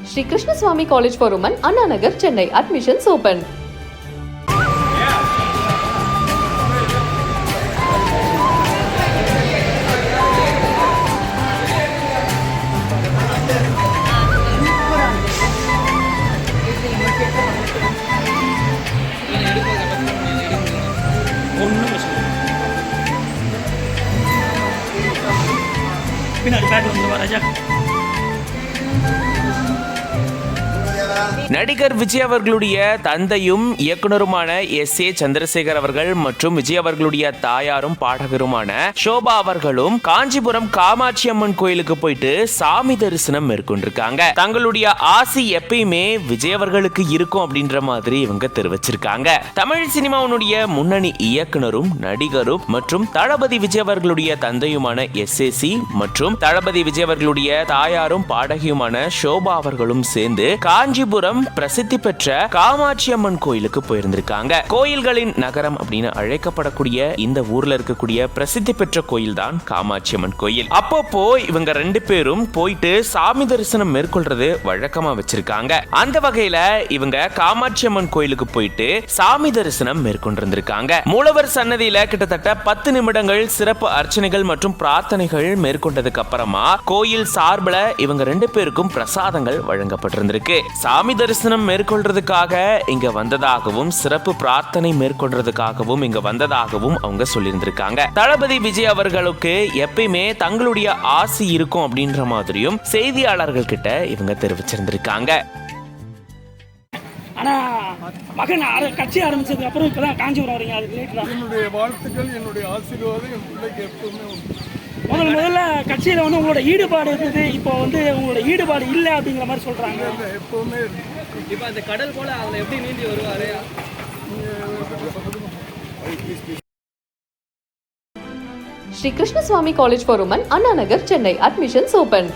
Sri Krishna Swami College for Women, Anna Nagar, Chennai. Admissions open. நடிகர் விஜய் அவர்களுடைய தந்தையும் இயக்குனருமான S A Chandrasekhar அவர்கள் மற்றும் விஜய் அவர்களுடைய தாயாரும் பாடகருமான ஷோபா அவர்களும் காஞ்சிபுரம் காமாட்சி அம்மன் கோயிலுக்கு போயிட்டு சாமி தரிசனம் மேற்கொண்டிருக்காங்க. தங்களுடைய ஆசி எப்பயுமே விஜய் அவர்களுக்கு இருக்கும் அப்படின்ற மாதிரி இவங்க தெரிவிச்சிருக்காங்க. தமிழ் சினிமாவுடைய முன்னணி இயக்குனரும் நடிகரும் மற்றும் தளபதி விஜய் அவர்களுடைய தந்தையுமான எஸ்ஏசி மற்றும் தளபதி விஜய் அவர்களுடைய தாயாரும் பாடகியுமான ஷோபா அவர்களும் சேர்ந்து காஞ்சிபுரம் பிரசித்தி பெற்ற காமாட்சி அம்மன் கோயிலுக்கு போயிருந்திருக்காங்க. கோயில்களின் நகரம் அப்படின்னு அழைக்கப்படக்கூடிய இந்த ஊர்ல இருக்கக்கூடிய பிரசித்தி பெற்ற கோயில் தான் காமாட்சி அம்மன் கோயில். அப்பப்போ இவங்க ரெண்டு பேரும் போயிட்டு சாமி தரிசனம் மேற்கொள்றது வழக்கமா வச்சிருக்காங்க. அந்த வகையில இவங்க காமாட்சி அம்மன் கோயிலுக்கு போயிட்டு சாமி தரிசனம் மேற்கொண்டிருந்திருக்காங்க. மூலவர் சன்னதியில கிட்டத்தட்ட 10 நிமிடங்கள் சிறப்பு அர்ச்சனைகள் மற்றும் பிரார்த்தனைகள் மேற்கொண்டதுக்கு அப்புறமா கோயில் சார்பில் இவங்க ரெண்டு பேருக்கும் பிரசாதங்கள் வழங்கப்பட்டிருந்திருக்கு. சாமி தரிசனம் மேற்கொள்றதுக்காக இங்க வந்ததாகவும் சிறப்பு பிரார்த்தனை மேற்கொள்றதுக்காகவும் இங்க வந்ததாகவும் அவங்க சொல்லியிருந்திருக்காங்க. தளபதி விஜய் அவர்களுக்கு எப்பயுமே தங்களுடைய ஆசி இருக்கும் அப்படின்ற மாதிரியும் செய்தியாளர்கள் கிட்ட இவங்க தெரிவிச்சிருந்திருக்காங்க. ஆனா மகன் கட்சி ஆரம்பிச்சதுக்கு அப்புறம் இப்பதான் காஞ்சிபுரம் வரீங்க. அதுக்கு என்னுடைய வாழ்த்துக்கள், என்னுடைய ஆசீர்வாதம் என் பிள்ளைக்கு எப்பவுமே உண்டு. முதல்ல கட்சியில உங்களோட ஈடுபாடு இருந்தது, இப்போ உங்களோட ஈடுபாடு இல்லை அப்படிங்கிற மாதிரி சொல்றாங்க. எப்பவுமே இப்போ அந்த கடல் போல அதில் எப்படி நீந்தி வருவாரு? Sri Krishna Swami College for Women, Anna Nagar, Chennai. Admissions open.